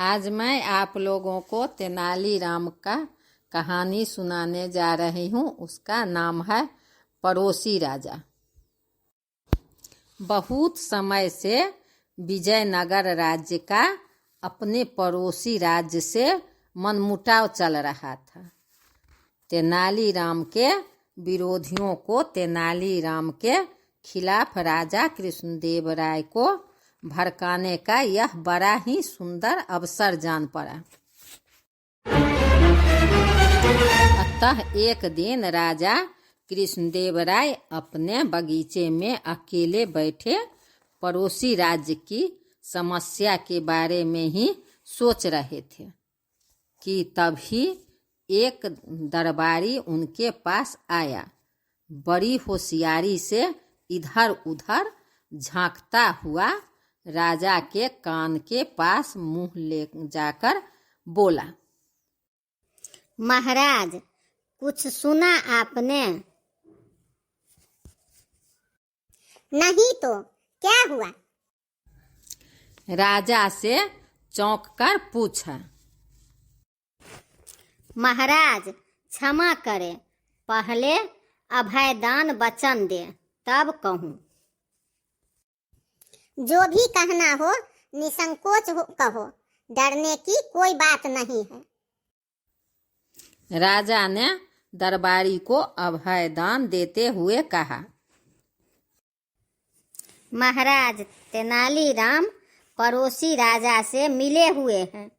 आज मैं आप लोगों को तेनालीराम का कहानी सुनाने जा रही हूँ। उसका नाम है पड़ोसी राजा। बहुत समय से विजयनगर राज्य का अपने पड़ोसी राज्य से मनमुटाव चल रहा था। तेनालीराम के विरोधियों को तेनालीराम के खिलाफ राजा कृष्णदेव राय को भड़काने का यह बड़ा ही सुंदर अवसर जान पड़ा। अतः एक दिन राजा कृष्णदेव राय अपने बगीचे में अकेले बैठे पड़ोसी राज्य की समस्या के बारे में ही सोच रहे थे कि तभी एक दरबारी उनके पास आया। बड़ी होशियारी से इधर उधर झांकता हुआ राजा के कान के पास मुंह ले जाकर बोला, महाराज, कुछ सुना आपने? नहीं तो क्या हुआ? राजा से चौंक कर पूछा। महाराज, क्षमा करें, पहले अभयदान वचन दे, तब कहूँ। जो भी कहना हो निसंकोच कहो, डरने की कोई बात नहीं है। राजा ने दरबारी को अभयदान देते हुए कहा, महाराज, तेनालीराम पड़ोसी राजा से मिले हुए हैं।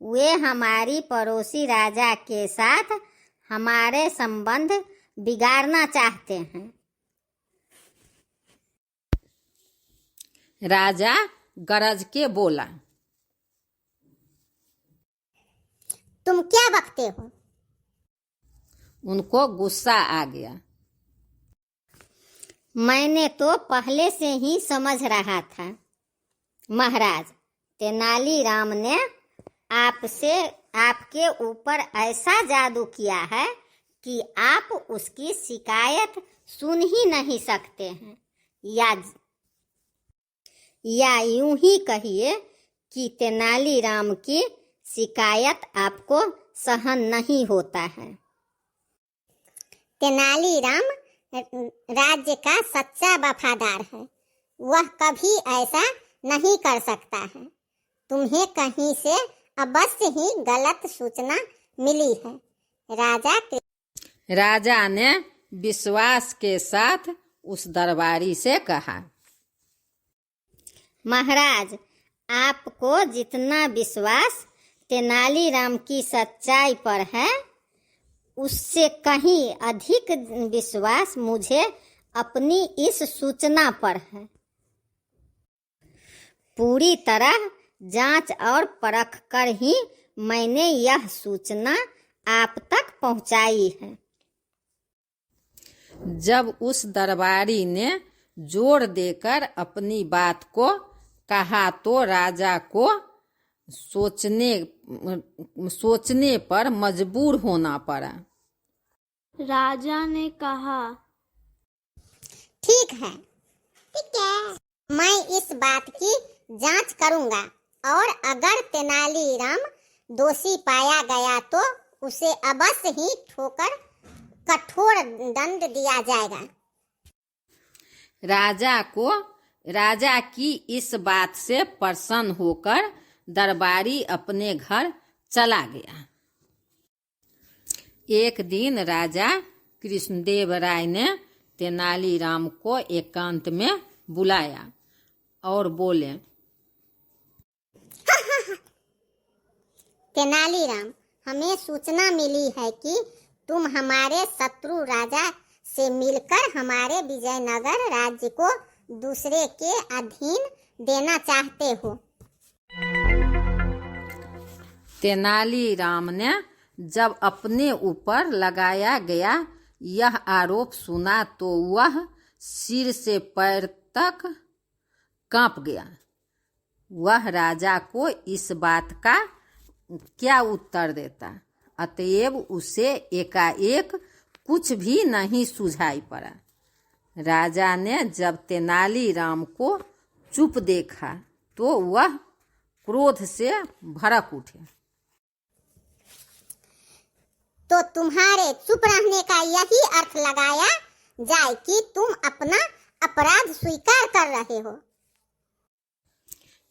वे हमारी पड़ोसी राजा के साथ हमारे संबंध बिगाड़ना चाहते हैं। राजा गरज के बोला, तुम क्या बकते हो? उनको गुस्सा आ गया। मैंने तो पहले से ही समझ रहा था। महाराज, तेनालीराम ने आपके ऊपर ऐसा जादू किया है कि आप उसकी शिकायत सुन ही नहीं सकते हैं, या यूं ही कहिए कि तेनालीराम की शिकायत आपको सहन नहीं होता है। तेनालीराम राज्य का सच्चा वफादार है। वह कभी ऐसा नहीं कर सकता है। तुम्हें कहीं से अवश्य ही गलत सूचना मिली है। राजा ने विश्वास के साथ उस दरबारी से कहा, महाराज, आपको जितना विश्वास तेनालीराम की सच्चाई पर है, उससे कहीं अधिक विश्वास मुझे अपनी इस सूचना पर है। पूरी तरह जांच और परख कर ही मैंने यह सूचना आप तक पहुंचाई है। जब उस दरबारी ने जोर देकर अपनी बात को कहा तो राजा को सोचने पर मजबूर होना पड़ा। राजा ने कहा, ठीक है, मैं इस बात की जांच करूंगा और अगर तेनालीराम दोषी पाया गया तो उसे अवश्य ही कठोर दंड दिया जाएगा। राजा की इस बात से प्रसन्न होकर दरबारी अपने घर चला गया। एक दिन राजा कृष्णदेव राय ने तेनालीराम को एकांत में बुलाया और बोले, तेनालीराम, हमें सूचना मिली है कि तुम हमारे शत्रु राजा से मिलकर हमारे विजयनगर राज्य को दूसरे के अधीन देना चाहते हो। तेनालीराम ने जब अपने ऊपर लगाया गया यह आरोप सुना तो वह सिर से पैर तक कांप गया। वह राजा को इस बात का क्या उत्तर देता, अतएव उसे एकाएक कुछ भी नहीं सुझाई पड़ा। राजा ने जब तेनालीराम को चुप देखा तो वह क्रोध से भड़क उठे। तो तुम्हारे चुप रहने का यही अर्थ लगाया जाए कि तुम अपना अपराध स्वीकार कर रहे हो।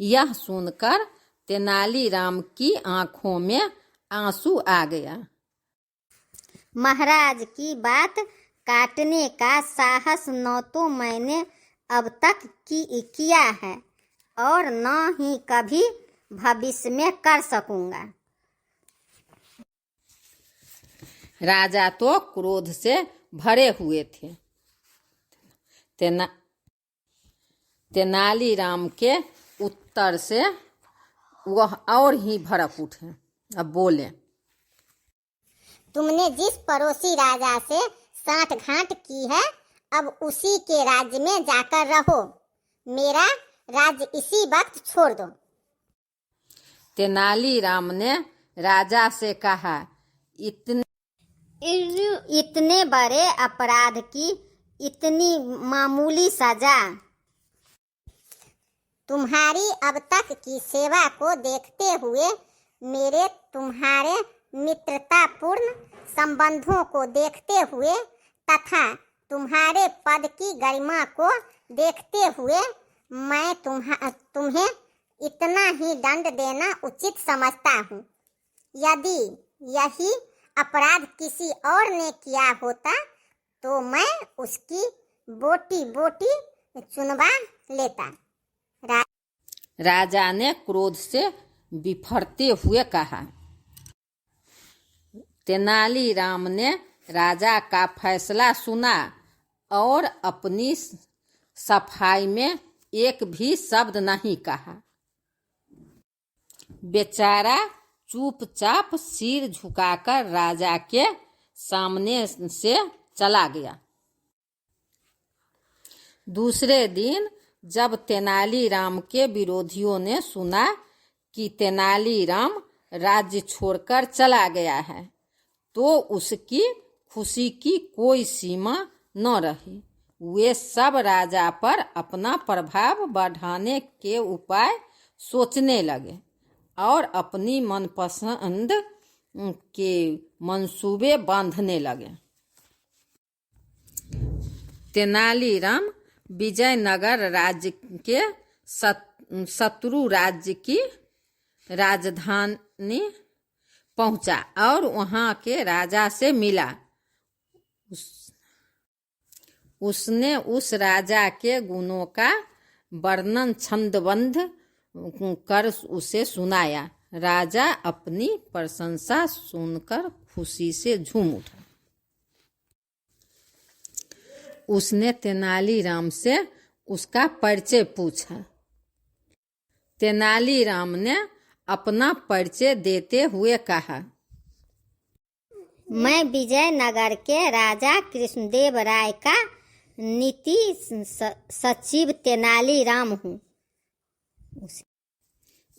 यह सुनकर तेनालीराम की आंखों में आंसू आ गया। महाराज की बात काटने का साहस न तो मैंने अब तक किया है और न ही कभी भविष्य में कर सकूंगा। राजा तो क्रोध से भरे हुए थे। तेनालीराम के उत्तर से वह और ही भड़क उठे। अब बोले, तुमने जिस पड़ोसी राजा से साठगांठ की है, अब उसी के राज्य में जाकर रहो। मेरा राज्य इसी वक्त छोड़ दो। तेनालीराम ने राजा से कहा, इतने बड़े अपराध की इतनी मामूली सजा। तुम्हारी अब तक की सेवा को देखते हुए, मेरे तुम्हारे मित्रतापूर्ण संबंधों को देखते हुए तथा तुम्हारे पद की गरिमा को देखते हुए मैं तुम्हें इतना ही दंड देना उचित समझता हूँ। यदि यही अपराध किसी और ने किया होता तो मैं उसकी बोटी बोटी चुनवा लेता। राजा ने क्रोध से बिफरते हुए कहा। तेनालीराम ने राजा का फैसला सुना और अपनी सफाई में एक भी शब्द नहीं कहा। बेचारा चुपचाप सिर झुकाकर राजा के सामने से चला गया। दूसरे दिन जब तेनालीराम के विरोधियों ने सुना कि तेनालीराम राज्य छोड़कर चला गया है, तो उसकी खुशी की कोई सीमा न रही। वे सब राजा पर अपना प्रभाव बढ़ाने के उपाय सोचने लगे और अपनी मनपसंद के मंसूबे बांधने लगे। तेनालीराम विजयनगर राज्य के शत्रु राज्य की राजधानी पहुंचा और वहां के राजा से मिला। उसने उस राजा के गुणों का वर्णन छंदबद्ध कर उसे सुनाया। राजा अपनी प्रशंसा सुनकर खुशी से झूम उठा। उसने तेनालीराम से उसका परिचय पूछा। तेनालीराम ने अपना परिचय देते हुए कहा, मैं विजयनगर के राजा कृष्णदेव राय का नीति सचिव तेनालीराम हूँ।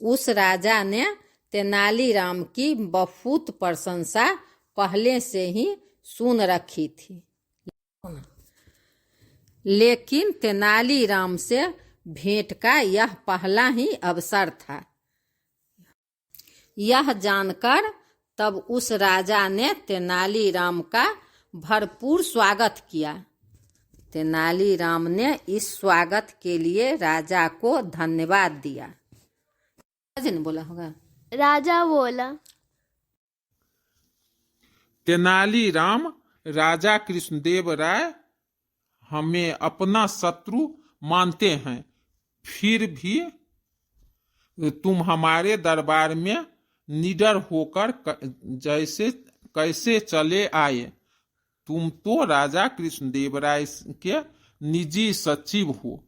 उस राजा ने तेनालीराम की बहुत प्रशंसा पहले से ही सुन रखी थी, लेकिन तेनालीराम से भेंट का यह पहला ही अवसर था। यह जानकर तब उस राजा ने तेनालीराम का भरपूर स्वागत किया। तेनालीराम ने इस स्वागत के लिए राजा को धन्यवाद दिया। राजा ने बोला होगा। राजा बोला, तेनालीराम राजा कृष्णदेव राय हमें अपना शत्रु मानते हैं, फिर भी तुम हमारे दरबार में निडर होकर कैसे चले आए? तुम तो राजा कृष्णदेव राय के निजी सचिव हो।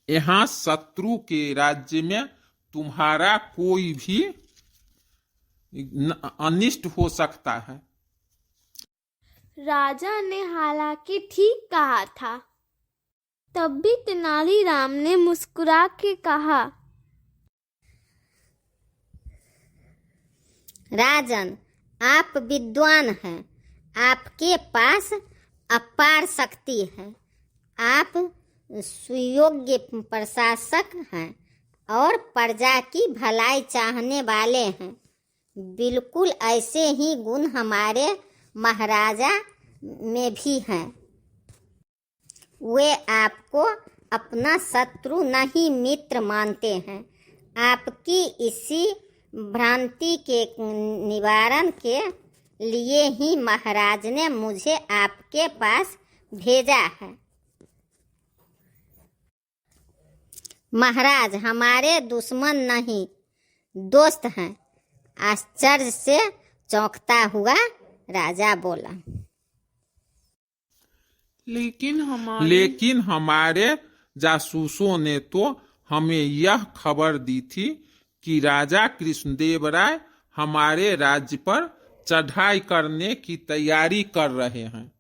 यहाँ शत्रु के राज्य में तुम्हारा कोई भी अनिष्ट हो सकता है। राजा ने हालांकि ठीक कहा था। तब भी तेनालीराम ने मुस्कुरा के कहा, राजन, आप विद्वान हैं, आपके पास अपार शक्ति है, आप सुयोग्य प्रशासक हैं, और प्रजा की भलाई चाहने वाले हैं। बिल्कुल ऐसे ही गुण हमारे महाराजा में भी हैं। वे आपको अपना शत्रु नहीं मित्र मानते हैं। आपकी इसी भ्रांति के निवारण के लिए ही महाराज ने मुझे आपके पास भेजा है। महाराज हमारे दुश्मन नहीं दोस्त हैं। आश्चर्य से चौंकता हुआ राजा बोला। लेकिन हमारे जासूसों ने तो हमें यह खबर दी थी कि राजा कृष्णदेव राय हमारे राज्य पर चढ़ाई करने की तैयारी कर रहे हैं।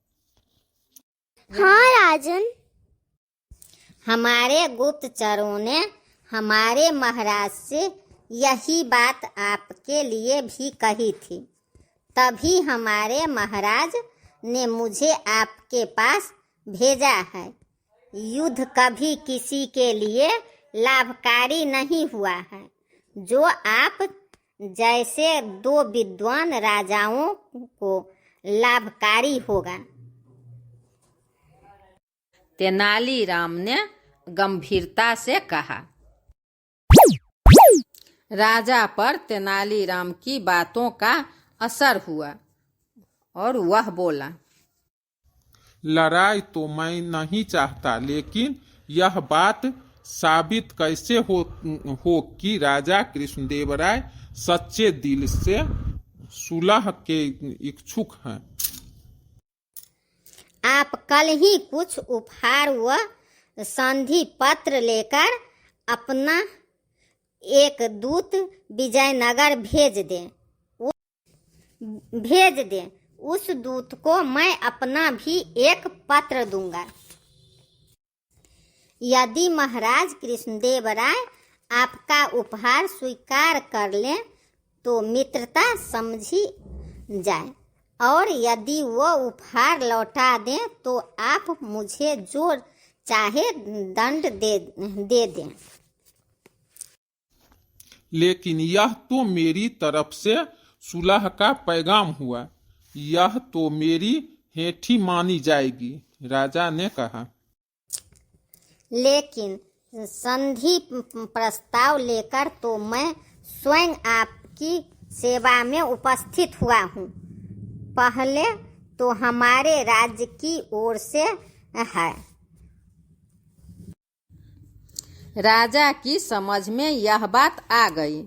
हाँ राजन। हमारे गुप्तचरों ने हमारे महाराज से यही बात आपके लिए भी कही थी। तभी हमारे महाराज ने मुझे आपके पास भेजा है। युद्ध कभी किसी के लिए लाभकारी नहीं हुआ है, जो आप जैसे दो विद्वान राजाओं को लाभकारी होगा। तेनालीराम ने गंभीरता से कहा। राजा पर तेनालीराम की बातों का असर हुआ और वह बोला, लड़ाई तो मैं नहीं चाहता, लेकिन यह बात साबित कैसे हो कि राजा कृष्णदेव राय सच्चे दिल से सुलह के इच्छुक हैं। आप कल ही कुछ उपहार व संधि पत्र लेकर अपना एक दूत विजयनगर भेज दें। उस दूत को मैं अपना भी एक पत्र दूंगा। यदि महाराज कृष्णदेव राय आपका उपहार स्वीकार कर लें तो मित्रता समझी जाए, और यदि वो उपहार लौटा दें तो आप मुझे जो चाहे दंड दे दें। लेकिन यह तो मेरी तरफ से सुलह का पैगाम हुआ, यह तो मेरी हेठी मानी जाएगी, राजा ने कहा। लेकिन संधि प्रस्ताव लेकर तो मैं स्वयं आपकी सेवा में उपस्थित हुआ हूँ। पहले तो हमारे राज्य की ओर से है। राजा की समझ में यह बात आ गई।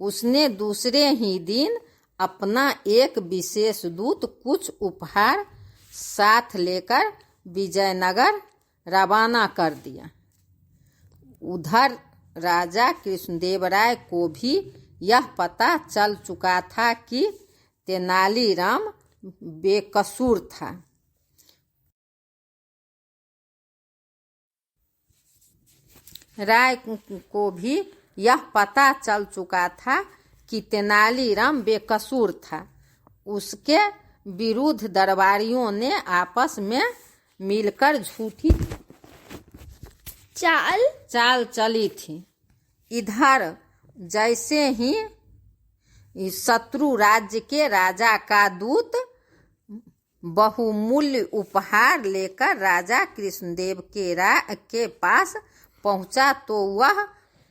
उसने दूसरे ही दिन अपना एक विशेष दूत कुछ उपहार साथ लेकर विजयनगर रवाना कर दिया। उधर राजा कृष्णदेव राय को भी यह पता चल चुका था कि तेनालीराम बेकसूर था। राय को भी यह पता चल चुका था कि तेनालीराम बेकसूर था। उसके विरुद्ध दरबारियों ने आपस में मिलकर झूठी चाल चली थी। इधर जैसे ही शत्रु राज्य के राजा का दूत बहुमूल्य उपहार लेकर राजा कृष्णदेव के पास पहुंचा तो वह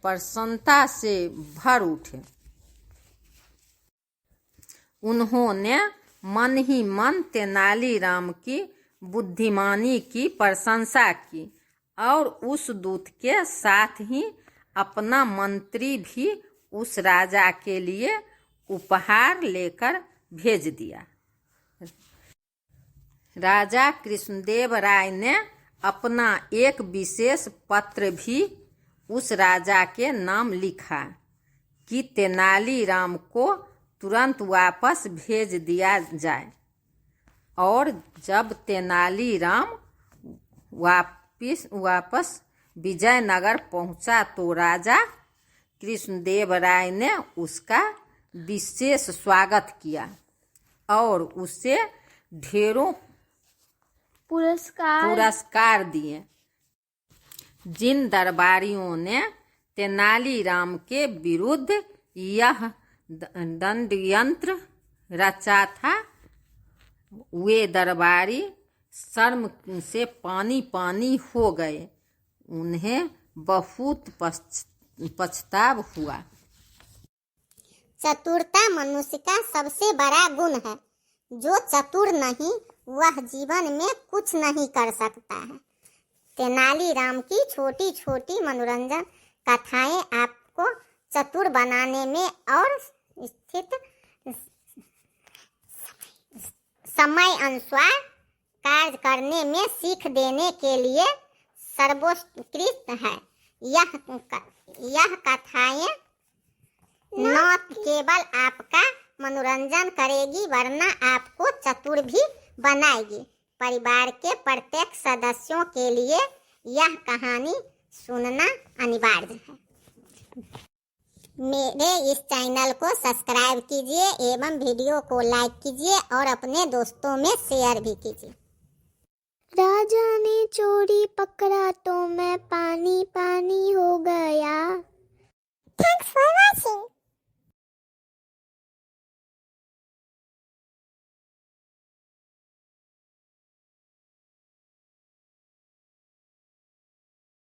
प्रसन्नता से भर उठे। उन्होंने मन ही मन तेनालीराम की बुद्धिमानी की प्रशंसा की और उस दूत के साथ ही अपना मंत्री भी उस राजा के लिए उपहार लेकर भेज दिया। राजा कृष्णदेव राय ने अपना एक विशेष पत्र भी उस राजा के नाम लिखा कि तेनालीराम को तुरंत वापस भेज दिया जाए। और जब तेनालीराम वापस विजयनगर पहुंचा तो राजा कृष्णदेव राय ने उसका विशेष स्वागत किया और उसे ढेरों पुरस्कार दिए। जिन दरबारियों ने तेनालीराम के विरुद्ध यह दंडयंत्र रचा था। वे दरबारी शर्म से पानी पानी हो गए। उन्हें बहुत पछतावा हुआ। चतुरता मनुष्य का सबसे बड़ा गुण है। जो चतुर नहीं वह जीवन में कुछ नहीं कर सकता है। तेनालीराम की छोटी छोटी मनोरंजन कथाएं आपको चतुर बनाने में और स्थित समय अनुसार कार्य करने में सीख देने के लिए सर्वोत्कृष्ट है। यह कथाएं न केवल आपका मनोरंजन करेगी वरना आपको चतुर भी बनाएगी। परिवार के प्रत्येक सदस्यों के लिए यह कहानी सुनना अनिवार्य है। मेरे इस चैनल को सब्सक्राइब कीजिए एवं वीडियो को लाइक कीजिए और अपने दोस्तों में शेयर भी कीजिए। राजा ने चोरी पकड़ा तो मैं पानी पानी हो गया। Thanks for watching.